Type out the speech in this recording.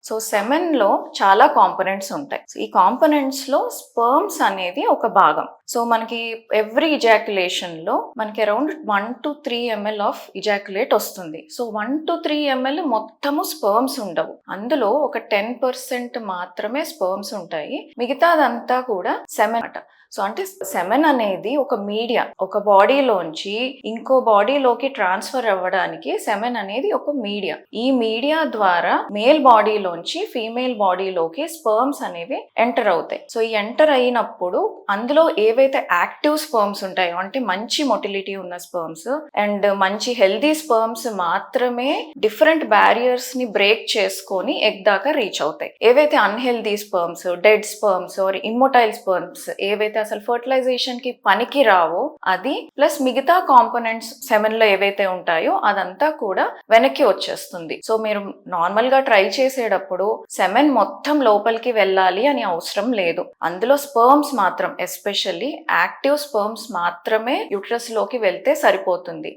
So సెమెన్‌లో చాలా components ఉంటాయి. ఈ కాంపోనెంట్స్‌లో స్పెర్మ్స్ అనేది ఒక భాగం. సో మనకి ఎవ్రీ ఇజాక్యులేషన్‌లో మనకి అరౌండ్ 1-3 ఎంఎల్ ఆఫ్ ఇజాక్యులేట్ వస్తుంది. సో 1-3 ఎంఎల్ మొత్తము స్పెర్మ్స్ ఉండవు. అందులో ఒక 10% మాత్రమే స్పెర్మ్స్ ఉంటాయి. మిగతాదంతా కూడా సెమెన్ అట. సో అంటే సెమెన్ అనేది ఒక మీడియా, ఒక బాడీలోంచి ఇంకో బాడీలోకి ట్రాన్స్ఫర్ అవ్వడానికి సెమెన్ అనేది ఒక మీడియా. ఈ మీడియా ద్వారా మేల్ బాడీలోంచి ఫీమేల్ బాడీలోకి స్పెర్మ్స్ అనేవి ఎంటర్ అవుతాయి. సో ఈ ఎంటర్ అయినప్పుడు అందులో ఏవైతే యాక్టివ్ స్పెర్మ్స్ ఉంటాయో, అంటే మంచి మొటిలిటీ ఉన్న స్పెర్మ్స్ అండ్ మంచి హెల్దీ స్పెర్మ్స్ మాత్రమే డిఫరెంట్ బ్యారియర్స్ ని బ్రేక్ చేసుకొని ఎగ్ దాకా రీచ్ అవుతాయి. ఏవైతే unhealthy sperms, dead sperms or immotile sperms ఏవైతే అసలు ఫర్టిలైజేషన్ కి పనికి రావో అది ప్లస్ మిగతా కాంపోనెంట్స్ సెమెన్ లో ఏవైతే ఉంటాయో అదంతా కూడా వెనక్కి వచ్చేస్తుంది. సో మీరు నార్మల్ గా ట్రై చేసేటప్పుడు సెమెన్ మొత్తం లోపలికి వెళ్ళాలి అని అవసరం లేదు. అందులో స్పెర్మ్స్ మాత్రం, ఎస్పెషల్లీ యాక్టివ్ స్పెర్మ్స్ మాత్రమే యూట్రస్ లోకి వెళ్తే సరిపోతుంది.